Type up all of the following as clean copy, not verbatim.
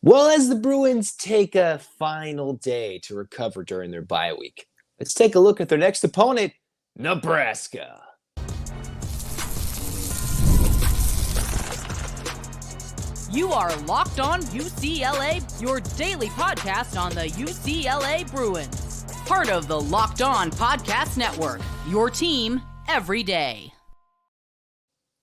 Well, as the Bruins take a final day to recover during their bye week, let's take a look at their next opponent, Nebraska. You are Locked On UCLA, your daily podcast on the UCLA Bruins. Part of the Locked On Podcast Network, your team every day.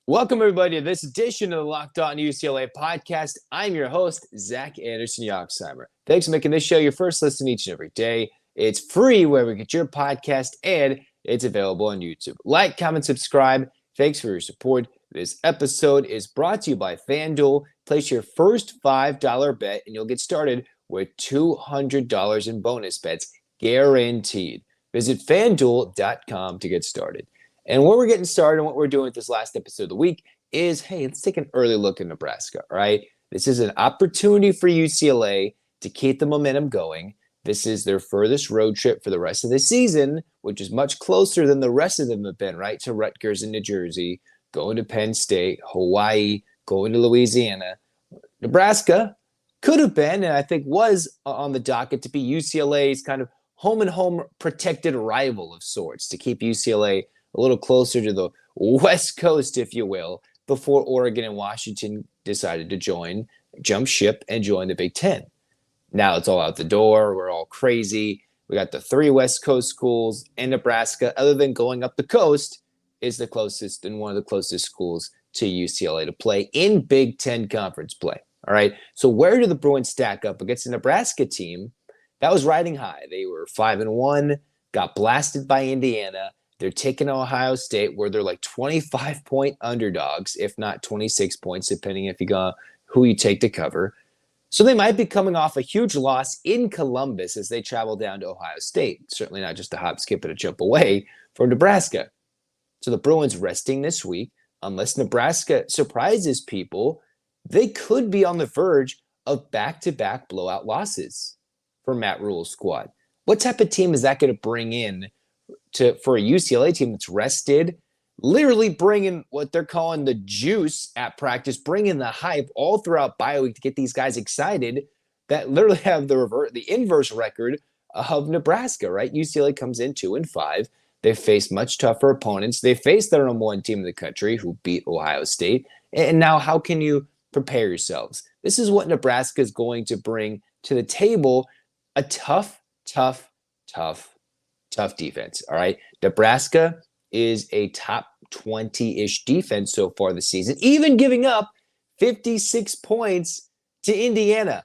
Welcome, everybody, to this edition of the Locked On UCLA podcast. I'm your host, Zach Anderson-Yoxsimer. Thanks for making this show your first listen each and every day. It's free wherever you get your podcast, and it's available on YouTube. Like, comment, subscribe. Thanks for your support. This episode is brought to you by FanDuel. Place your first $5 bet, and you'll get started with $200 in bonus bets, guaranteed. Visit FanDuel.com to get started. And what we're getting started and what we're doing with this last episode of the week is, hey, let's take an early look at Nebraska, all right? This is an opportunity for UCLA to keep the momentum going. This is their furthest road trip for the rest of the season, which is much closer than the rest of them have been, right? To Rutgers and New Jersey, going to Penn State, Hawaii, going to Louisiana. Nebraska could have been, and I think was on the docket to be UCLA's kind of home protected rival of sorts, to keep UCLA a little closer to the West Coast, if you will, before Oregon and Washington decided to jump ship and join the Big Ten. Now it's all out the door. We're all crazy. We got the 3 West Coast schools, and Nebraska, other than going up the coast, is the closest and one of the closest schools to UCLA to play in Big Ten conference play. All right. So where do the Bruins stack up against the Nebraska team that was riding high? They were 5-1, got blasted by Indiana. They're taking Ohio State, where they're like 25-point underdogs, if not 26 points, depending if you go who you take to cover. So they might be coming off a huge loss in Columbus as they travel down to Ohio State. Certainly not just a hop, skip, and a jump away from Nebraska. So the Bruins resting this week. Unless Nebraska surprises people, they could be on the verge of back-to-back blowout losses for Matt Rule's squad. What type of team is that going to bring in for a UCLA team that's rested, literally bringing what they're calling the juice at practice, bringing the hype all throughout bye week to get these guys excited that literally have the inverse record of Nebraska, right? UCLA comes in 2-5. They've faced much tougher opponents. They faced their number one team in the country who beat Ohio State. And now how can you prepare yourselves? This is what Nebraska is going to bring to the table, a tough defense, all right? Nebraska is a top 20-ish defense so far this season, even giving up 56 points to Indiana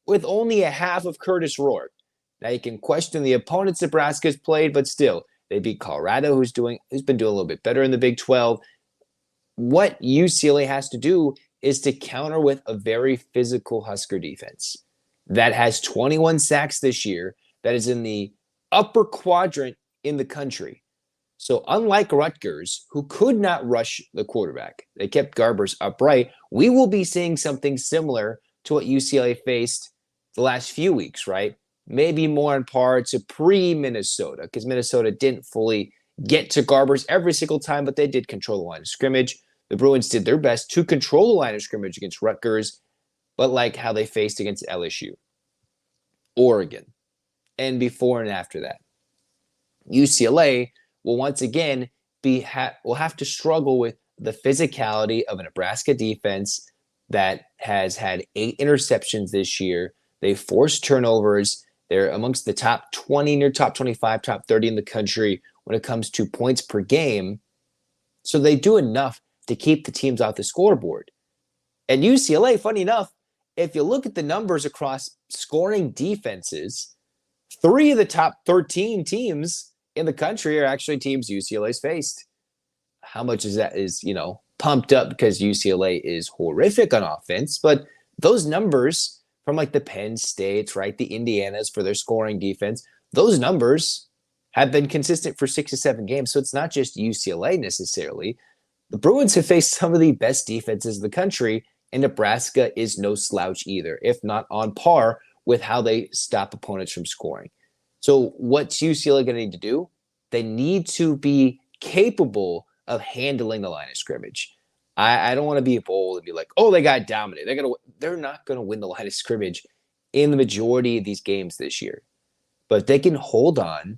with only a half of Curtis Rourke. Now, you can question the opponents Nebraska's played, but still, they beat Colorado, who's been doing a little bit better in the Big 12. What UCLA has to do is to counter with a very physical Husker defense that has 21 sacks this year, that is in the upper quadrant in the country. So unlike Rutgers, who could not rush the quarterback, they kept Garbers upright. We will be seeing something similar to what UCLA faced the last few weeks, right? Maybe more on par to pre-Minnesota, because Minnesota didn't fully get to Garbers every single time, but they did control the line of scrimmage. The Bruins did their best to control the line of scrimmage against Rutgers, but like how they faced against LSU, Oregon, and before and after that. UCLA will once again will have to struggle with the physicality of a Nebraska defense that has had 8 interceptions this year. They forced turnovers. They're amongst the top 20, near top 25, top 30 in the country when it comes to points per game. So they do enough to keep the teams off the scoreboard. And UCLA, funny enough, if you look at the numbers across scoring defenses, 3 of the top 13 teams in the country are actually teams UCLA's faced. How much is that is, pumped up because UCLA is horrific on offense, but those numbers from like the Penn States, right, the Indianas for their scoring defense, those numbers have been consistent for 6 to 7 games. So it's not just UCLA necessarily. The Bruins have faced some of the best defenses in the country, and Nebraska is no slouch either, if not on par with how they stop opponents from scoring. So what's UCLA going to need to do? They need to be capable of handling the line of scrimmage. I don't want to be bold and be like, oh, they got dominated. They're not going to win the line of scrimmage in the majority of these games this year. But if they can hold on,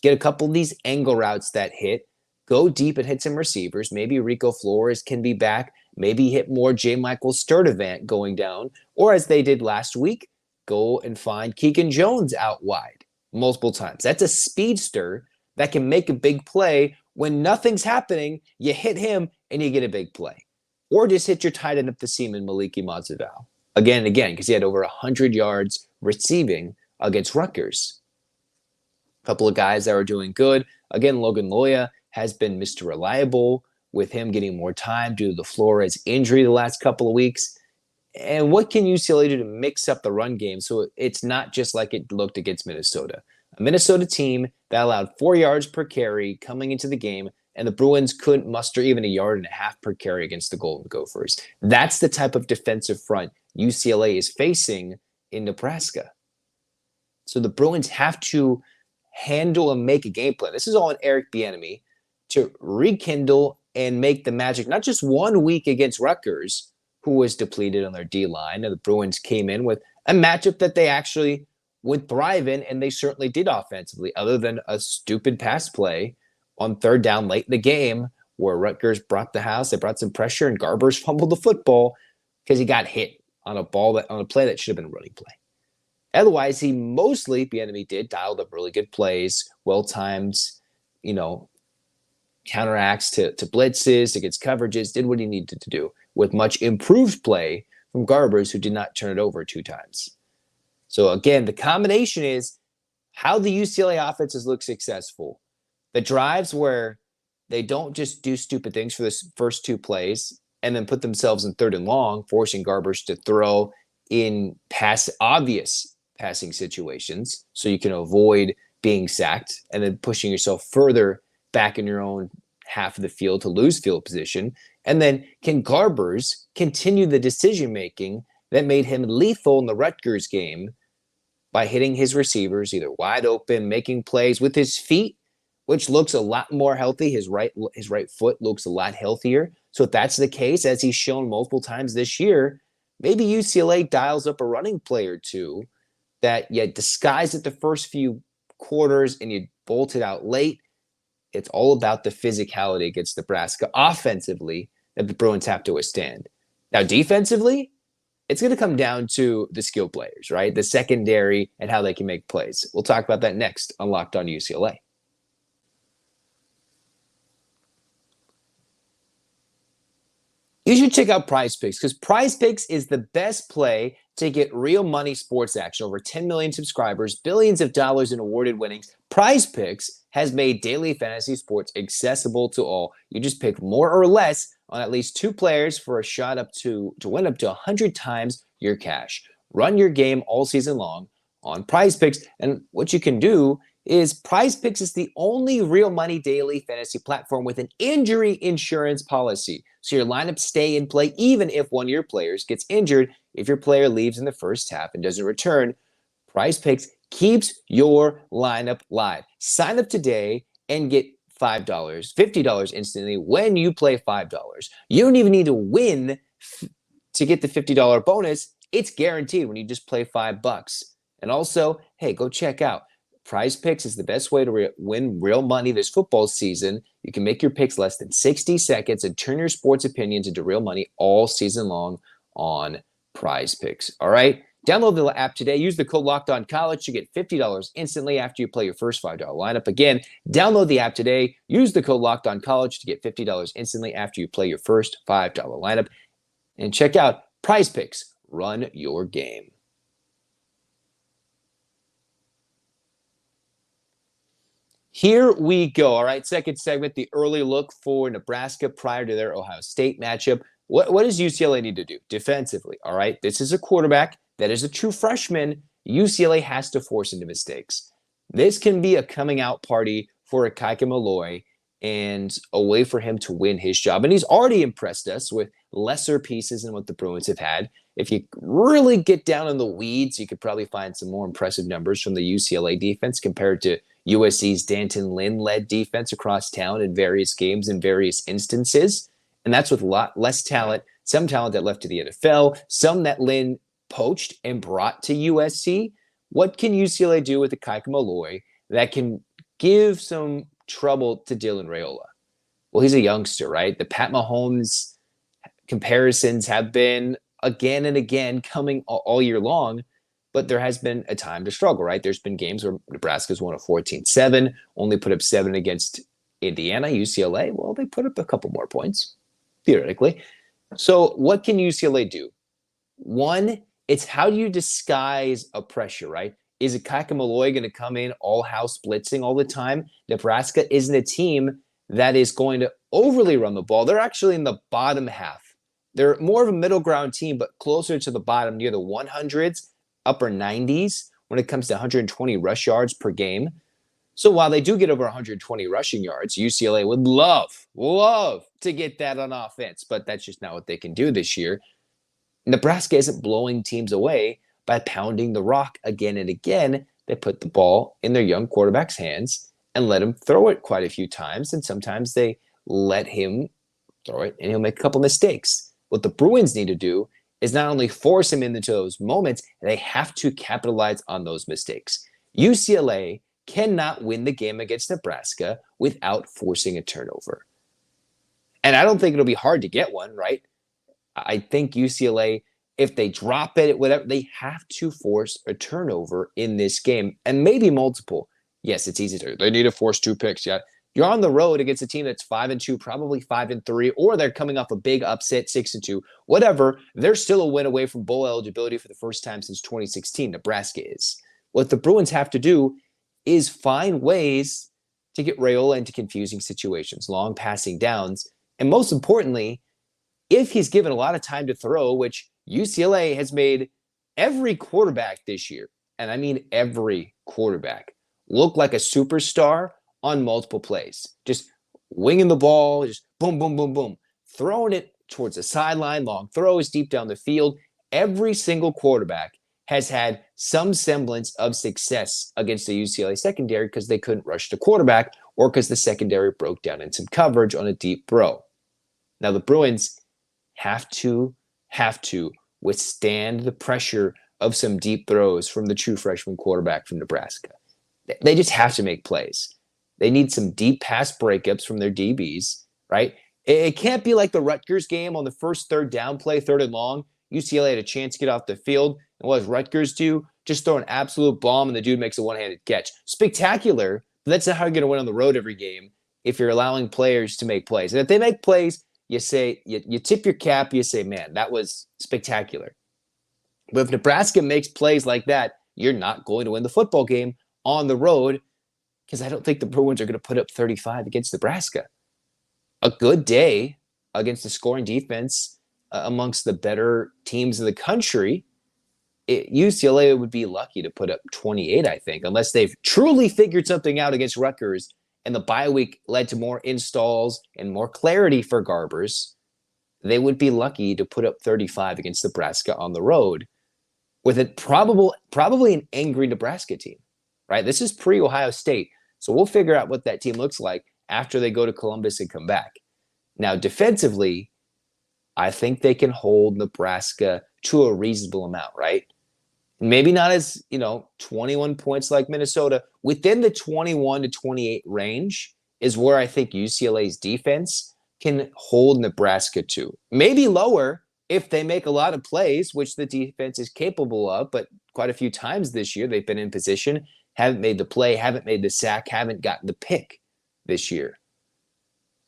get a couple of these angle routes that hit, go deep and hit some receivers. Maybe Rico Flores can be back. Maybe hit more J. Michael Sturdivant going down. Or as they did last week, go and find Keegan Jones out wide multiple times. That's a speedster that can make a big play. When nothing's happening, you hit him and you get a big play. Or just hit your tight end up the seam in Maliki Mazzavell. Again and again, because he had over 100 yards receiving against Rutgers. A couple of guys that are doing good. Again, Logan Loya has been Mr. Reliable with him getting more time due to the Flores injury the last couple of weeks. And what can UCLA do to mix up the run game so it's not just like it looked against Minnesota? A Minnesota team that allowed 4 yards per carry coming into the game, and the Bruins couldn't muster even 1.5 yards per carry against the Golden Gophers. That's the type of defensive front UCLA is facing in Nebraska. So the Bruins have to handle and make a game plan. This is all on Eric Bieniemy to rekindle and make the magic, not just 1 week against Rutgers, who was depleted on their D-line, and the Bruins came in with a matchup that they actually would thrive in, and they certainly did offensively, other than a stupid pass play on third down late in the game where Rutgers brought the house. They brought some pressure, and Garbers fumbled the football because he got hit on a play that should have been a running play. Otherwise, Bieniemy did dialed up really good plays, well-timed, counteracts to blitzes, against coverages, did what he needed to do with much improved play from Garbers, who did not turn it over 2 times. So again, the combination is how the UCLA offenses look successful. The drives where they don't just do stupid things for the first 2 plays and then put themselves in 3rd and long, forcing Garbers to throw in obvious passing situations so you can avoid being sacked, and then pushing yourself further back in your own half of the field to lose field position. And then can Garbers continue the decision-making that made him lethal in the Rutgers game by hitting his receivers either wide open, making plays with his feet, which looks a lot more healthy. His right foot looks a lot healthier. So if that's the case, as he's shown multiple times this year, maybe UCLA dials up a running play or 2 that you disguise it the first few quarters and you bolt it out late. It's all about the physicality against Nebraska offensively that the Bruins have to withstand. Now, defensively, it's going to come down to the skill players, right? The secondary and how they can make plays. We'll talk about that next on Locked On UCLA. You should check out Prize Picks, because Prize Picks is the best play to get real money sports action. Over 10 million subscribers, billions of dollars in awarded winnings. Prize Picks has made daily fantasy sports accessible to all. You just pick more or less on at least 2 players for a shot to win up to 100 times your cash. Run your game all season long on Prize Picks. And what you can do is Prize Picks is the only real money daily fantasy platform with an injury insurance policy. So your lineups stay in play even if one of your players gets injured. If your player leaves in the first half and doesn't return, Prize Picks keeps your lineup live. Sign up today and get $50 instantly when you play $5. You don't even need to win to get the $50 bonus. It's guaranteed when you just play $5. And also, hey, go check out Prize Picks is the best way to win real money this football season. You can make your picks less than 60 seconds and turn your sports opinions into real money all season long on Prize Picks. All right? Download the app today. Use the code LOCKEDONCollege to get $50 instantly after you play your first $5 lineup. Again, download the app today. Use the code LOCKEDONCollege to get $50 instantly after you play your first $5 lineup. And check out Prize Picks. Run your game. Here we go. All right, second segment, the early look for Nebraska prior to their Ohio State matchup. What does UCLA need to do defensively? All right, this is a quarterback that is a true freshman. UCLA has to force into mistakes. This can be a coming out party for Akaika Malloy and a way for him to win his job. And he's already impressed us with lesser pieces than what the Bruins have had. If you really get down in the weeds, you could probably find some more impressive numbers from the UCLA defense compared to USC's Danton Lynn-led defense across town in various games in various instances. And that's with a lot less talent, some talent that left to the NFL, some that Lynn poached and brought to USC. What can UCLA do with the Kaika Malloy that can give some trouble to Dylan Raiola? Well, he's a youngster, right? The Pat Mahomes comparisons have been again and again coming all year long, but there has been a time to struggle, right? There's been games where Nebraska's won a 14-7, only put up 7 against Indiana. UCLA, well, they put up a couple more points, theoretically. So what can UCLA do? One, it's how do you disguise a pressure, right? Is a Kaika Malloy going to come in all house blitzing all the time? Nebraska isn't a team that is going to overly run the ball. They're actually in the bottom half. They're more of a middle ground team, but closer to the bottom, near the 100s, upper 90s when it comes to 120 rush yards per game. So while they do get over 120 rushing yards, UCLA would love to get that on offense, but that's just not what they can do this year. Nebraska isn't blowing teams away by pounding the rock again and again. They put the ball in their young quarterback's hands and let him throw it quite a few times, and sometimes they let him throw it, and he'll make a couple mistakes. What the Bruins need to do is not only force him into those moments, they have to capitalize on those mistakes. UCLA cannot win the game against Nebraska without forcing a turnover. And I don't think it'll be hard to get one, right? I think UCLA, if they drop it, whatever, they have to force a turnover in this game, and maybe multiple. Yes, it's easy to. They need to force 2 picks. Yeah, you're on the road against a team that's 5-2, probably 5-3, or they're coming off a big upset, 6-2, whatever. They're still a win away from bowl eligibility for the first time since 2016. Nebraska is. What the Bruins have to do is find ways to get Raiola into confusing situations, long passing downs, and most importantly, if he's given a lot of time to throw, which UCLA has made every quarterback this year, and I mean every quarterback, look like a superstar on multiple plays. Just winging the ball, just boom, boom, boom, boom. Throwing it towards the sideline, long throws deep down the field. Every single quarterback has had some semblance of success against the UCLA secondary because they couldn't rush the quarterback or because the secondary broke down in some coverage on a deep throw. Now the Bruins have to withstand the pressure of some deep throws from the true freshman quarterback from Nebraska. They just have to make plays. They need some deep pass breakups from their DBs, right? It can't be like the Rutgers game on the first third down play, 3rd and long. UCLA had a chance to get off the field. And what does Rutgers do? Just throw an absolute bomb and the dude makes a one-handed catch. Spectacular, but that's not how you're going to win on the road every game if you're allowing players to make plays. And if they make plays, you say, you tip your cap, you say, man, that was spectacular. But if Nebraska makes plays like that, you're not going to win the football game on the road because I don't think the Bruins are going to put up 35 against Nebraska. A good day against the scoring defense amongst the better teams in the country, UCLA would be lucky to put up 28, I think, unless they've truly figured something out against Rutgers and the bye week led to more installs and more clarity for Garbers. They would be lucky to put up 35 against Nebraska on the road with a probably an angry Nebraska team, right? This is pre-Ohio State. So we'll figure out what that team looks like after they go to Columbus and come back. Now, defensively, I think they can hold Nebraska to a reasonable amount, right? Maybe not as, 21 points like Minnesota. Within the 21 to 28 range is where I think UCLA's defense can hold Nebraska to. Maybe lower if they make a lot of plays, which the defense is capable of, but quite a few times this year they've been in position, haven't made the play, haven't made the sack, haven't gotten the pick this year.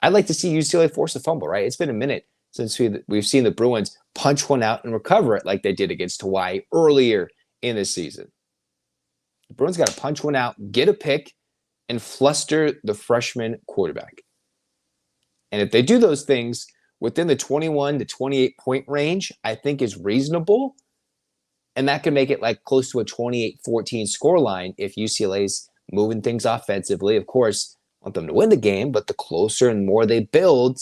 I'd like to see UCLA force a fumble, right? It's been a minute since we've seen the Bruins punch one out and recover it like they did against Hawaii earlier in the season. The Bruins got to punch one out, get a pick, and fluster the freshman quarterback. And if they do those things within the 21 to 28 point range, I think is reasonable. And that can make it like close to a 28-14 scoreline if UCLA's moving things offensively. Of course, I want them to win the game, but the closer and more they build,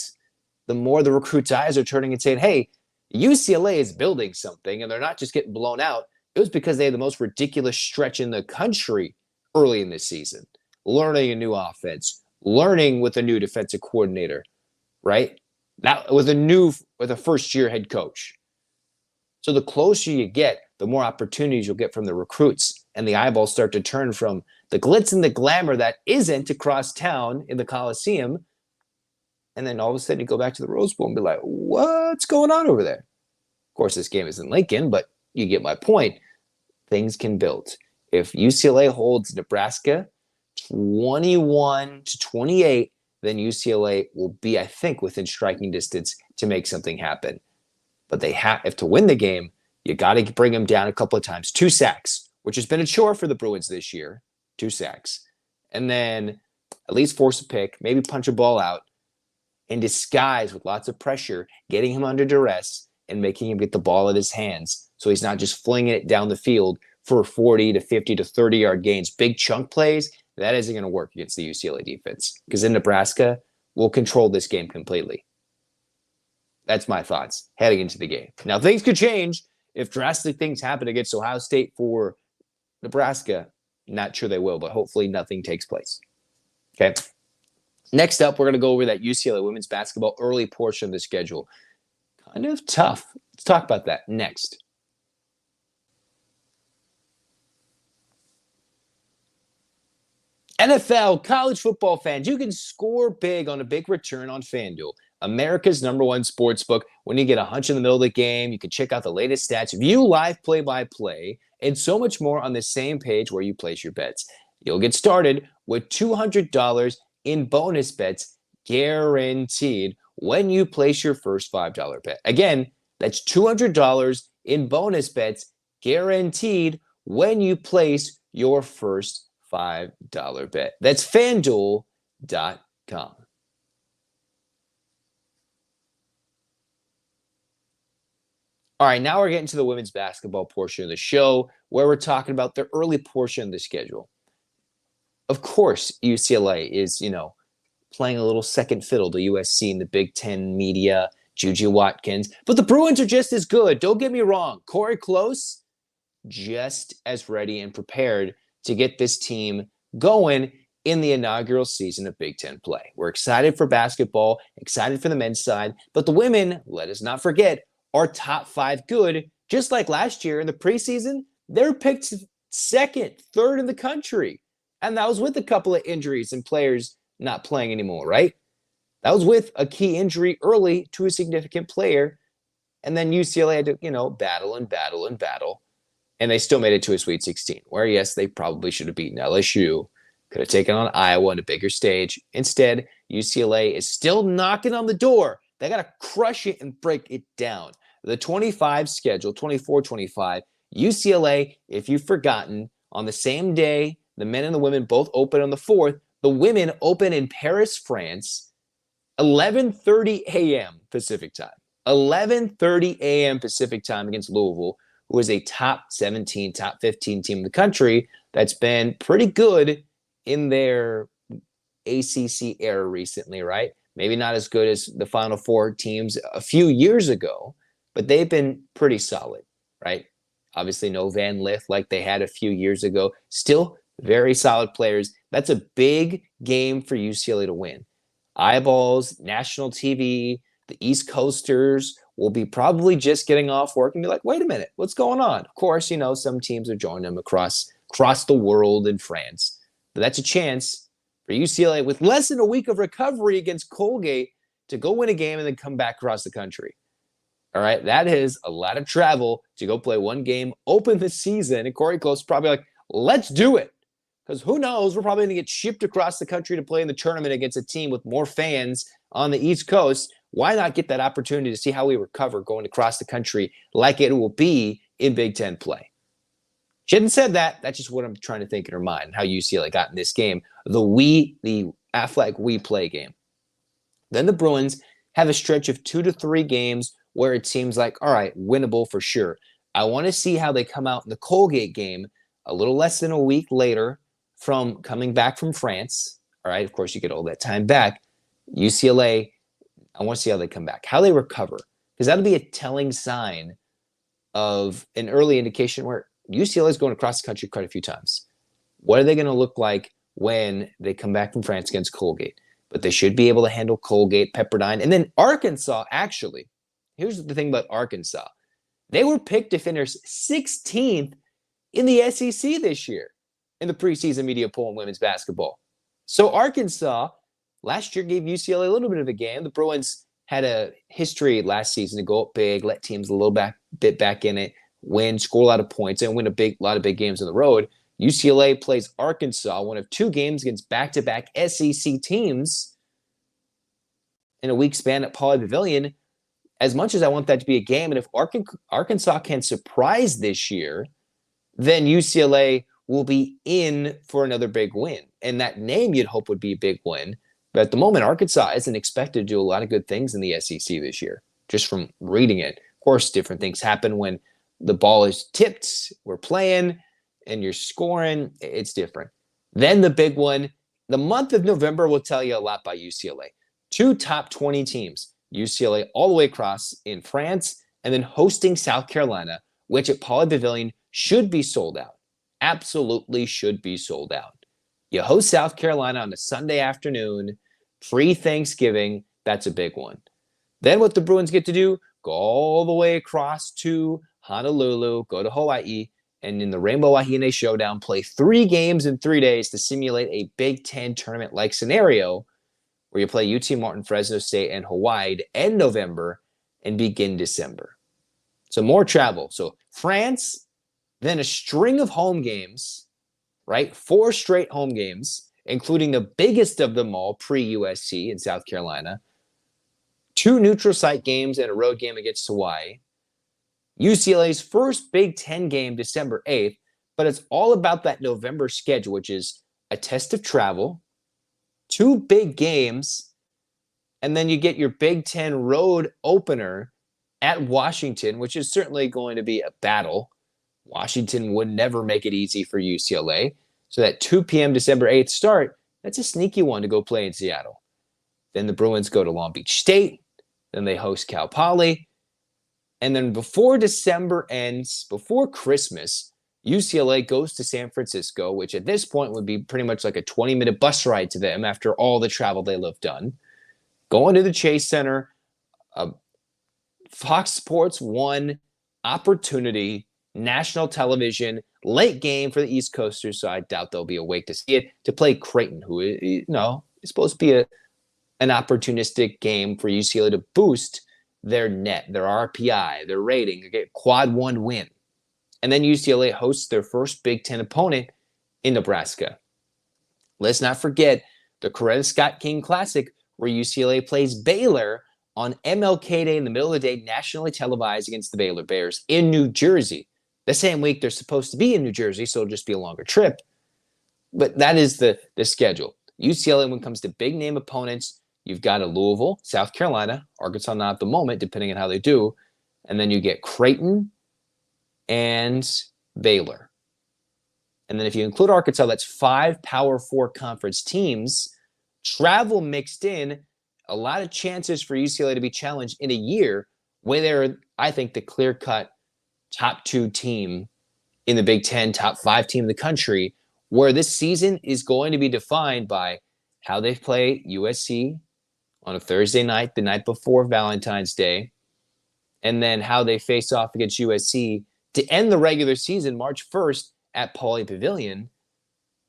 the more the recruits' eyes are turning and saying, hey, UCLA is building something, and they're not just getting blown out. It was because they had the most ridiculous stretch in the country early in this season, learning a new offense, learning with a new defensive coordinator, right? That with a first-year head coach. So the closer you get, the more opportunities you'll get from the recruits, and the eyeballs start to turn from the glitz and the glamour that isn't across town in the Coliseum. And then all of a sudden you go back to the Rose Bowl and be like, what's going on over there? Of course, this game is in Lincoln, but you get my point. Things can build. If UCLA holds Nebraska 21-28, then UCLA will be, I think, within striking distance to make something happen. But they have to win the game. You got to bring them down a couple of times. 2 sacks, which has been a chore for the Bruins this year. 2 sacks. And then at least force a pick, maybe punch a ball out in disguise with lots of pressure, getting him under duress and making him get the ball in his hands so he's not just flinging it down the field for 40 to 50 to 30-yard gains. Big chunk plays, that isn't going to work against the UCLA defense because in Nebraska, we'll control this game completely. That's my thoughts heading into the game. Now, things could change if drastic things happen against Ohio State for Nebraska. Not sure they will, but hopefully nothing takes place. Okay. Next up, we're going to go over that UCLA women's basketball early portion of the schedule. Kind of tough. Let's talk about that next. NFL, college football fans, you can score big on a big return on FanDuel, America's #1 sportsbook. When you get a hunch in the middle of the game, you can check out the latest stats, view live play-by-play, and so much more on the same page where you place your bets. You'll get started with $200 in bonus bets guaranteed when you place your first $5 bet. Again, that's $200 in bonus bets guaranteed when you place your first $5 bet. That's FanDuel.com. All right, now we're getting to the women's basketball portion of the show where we're talking about the early portion of the schedule. Of course, UCLA is, playing a little second fiddle to USC in the Big Ten media, Juju Watkins. But the Bruins are just as good. Don't get me wrong. Corey Close, just as ready and prepared to get this team going in the inaugural season of Big Ten play. We're excited for basketball, excited for the men's side, but the women, let us not forget, are top 5 good. Just like last year in the preseason, they're picked second, third in the country. And that was with a couple of injuries and players not playing anymore, right? That was with a key injury early to a significant player. And then UCLA had to, battle. And they still made it to a Sweet 16, where, yes, they probably should have beaten LSU, could have taken on Iowa on a bigger stage. Instead, UCLA is still knocking on the door. They got to crush it and break it down. The 25 schedule, 24-25, UCLA, if you've forgotten, on the same day, the men and the women both open on the 4th. The women open in Paris, France, 11:30 a.m. Pacific time. 11:30 a.m. Pacific time against Louisville, who is a top 17, top 15 team in the country that's been pretty good in their ACC era recently, right? Maybe not as good as the Final Four teams a few years ago, but they've been pretty solid, right? Obviously no Van Lith like they had a few years ago. Still very solid players. That's a big game for UCLA to win. Eyeballs, national TV, the East Coasters will be probably just getting off work and be like, wait a minute, what's going on? Of course, some teams are joining them across the world in France. But that's a chance for UCLA with less than a week of recovery against Colgate to go win a game and then come back across the country. All right, that is a lot of travel to go play one game, open the season, and Corey Close probably like, let's do it. Because who knows, we're probably going to get shipped across the country to play in the tournament against a team with more fans on the East Coast. Why not get that opportunity to see how we recover going across the country like it will be in Big Ten play? She hadn't said that. That's just what I'm trying to think in her mind, how UCLA got in this game, the Affleck we play game. Then the Bruins have a stretch of 2 to 3 games where it seems like, all right, winnable for sure. I want to see how they come out in the Colgate game a little less than a week later from coming back from France. All right, of course, you get all that time back. UCLA, I want to see how they come back, how they recover, because that'll be a telling sign of an early indication where UCLA is going across the country quite a few times. What are they going to look like when they come back from France against Colgate? but they should be able to handle Colgate, Pepperdine. And then Arkansas, actually, here's the thing about Arkansas. They were picked to finish 16th in the SEC this year in the preseason media poll in women's basketball. So Arkansas last year gave UCLA a little bit of a game. The Bruins had a history last season to go up big, let teams a little bit back in it, win, score a lot of points, and win a lot of big games on the road. UCLA plays Arkansas, one of two games against back-to-back SEC teams in a week span at Pauley Pavilion. As much as I want that to be a game, and if Arkansas can surprise this year, then UCLA will be in for another big win. And that name you'd hope would be a big win. But at the moment, Arkansas isn't expected to do a lot of good things in the SEC this year, just from reading it. Of course, different things happen when the ball is tipped, we're playing, and you're scoring. It's different. Then the big one, the month of November will tell you a lot by UCLA. 2 top 20 teams, UCLA all the way across in France, and then hosting South Carolina, which at Pauley Pavilion should be sold out. Absolutely should be sold out. You host South Carolina on a Sunday afternoon, pre-Thanksgiving. That's a big one. Then what the Bruins get to do, go all the way across to Honolulu, go to Hawaii, and in the Rainbow Wahine Showdown, play 3 games in 3 days to simulate a Big Ten tournament-like scenario where you play UT Martin, Fresno State, and Hawaii to end November and begin December. So more travel. So France, then a string of home games, right? 4 straight home games, including the biggest of them all, pre-USC in South Carolina. 2 neutral site games and a road game against Hawaii. UCLA's first Big Ten game, December 8th, but it's all about that November schedule, which is a test of travel, 2 big games, and then you get your Big Ten road opener at Washington, which is certainly going to be a battle. Washington would never make it easy for UCLA. So that 2 p.m. December 8th start, that's a sneaky one to go play in Seattle. Then the Bruins go to Long Beach State. Then they host Cal Poly. And then before December ends, before Christmas, UCLA goes to San Francisco, which at this point would be pretty much like a 20-minute bus ride to them after all the travel they'll have done. Going to the Chase Center, Fox Sports 1 opportunity, national television, late game for the East Coasters, so I doubt they'll be awake to see it, to play Creighton, who is supposed to be an opportunistic game for UCLA to boost their net, their RPI, their rating, to get quad 1 win. And then UCLA hosts their first Big Ten opponent in Nebraska. Let's not forget the Coretta Scott King Classic, where UCLA plays Baylor on MLK Day in the middle of the day, nationally televised against the Baylor Bears in New Jersey. The same week they're supposed to be in New Jersey, so it'll just be a longer trip. But that is the schedule. UCLA, when it comes to big-name opponents, you've got a Louisville, South Carolina, Arkansas not at the moment, depending on how they do. And then you get Creighton and Baylor. And then if you include Arkansas, that's 5 Power 4 conference teams. Travel mixed in, a lot of chances for UCLA to be challenged in a year where they're, I think, the clear-cut top 2 team in the Big Ten, top 5 team in the country, where this season is going to be defined by how they play USC on a Thursday night, the night before Valentine's Day, and then how they face off against USC to end the regular season March 1st at Pauley Pavilion.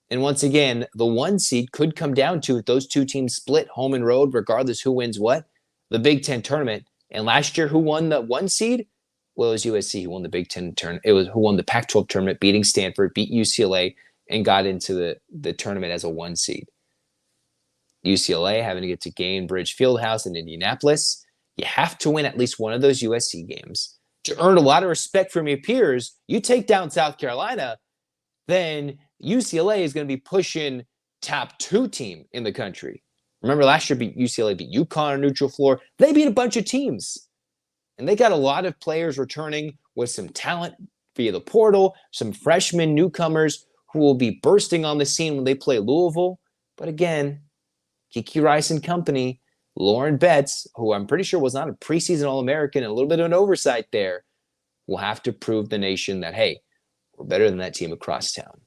And once again, the 1 seed could come down to, if those 2 teams split home and road, regardless who wins what, the Big Ten tournament. And last year, who won the 1 seed? Well, it was USC who won the Big Ten tournament. It was who won the Pac-12 tournament, beating Stanford, beat UCLA, and got into the tournament as a 1 seed. UCLA having to get to Gainbridge Fieldhouse in Indianapolis. You have to win at least one of those USC games to earn a lot of respect from your peers. You take down South Carolina, then UCLA is going to be pushing top 2 team in the country. Remember last year, UCLA beat UConn on neutral floor. They beat a bunch of teams. And they got a lot of players returning with some talent via the portal, some freshmen, newcomers who will be bursting on the scene when they play Louisville. But again, Kiki Rice and company, Lauren Betts, who I'm pretty sure was not a preseason All-American, and a little bit of an oversight there, will have to prove the nation that, hey, we're better than that team across town.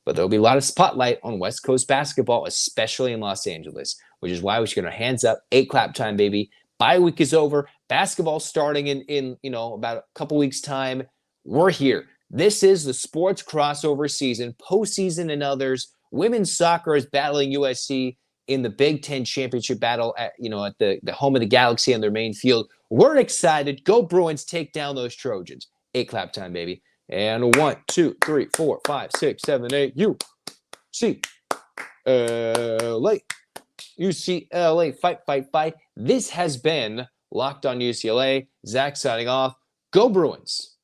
but there'll be a lot of spotlight on West Coast basketball, especially in Los Angeles, which is why we should get our hands up. 8 clap time, baby. Bye week is over. Basketball starting in about a couple weeks' time. We're here. This is the sports crossover season, postseason and others. Women's soccer is battling USC in the Big Ten championship battle at the home of the Galaxy on their main field. We're excited. Go Bruins, take down those Trojans. 8 clap time, baby. And 1, 2, 3, 4, 5, 6, 7, 8. UCLA, fight, fight, fight. This has been Locked on UCLA. Zach signing off. Go Bruins.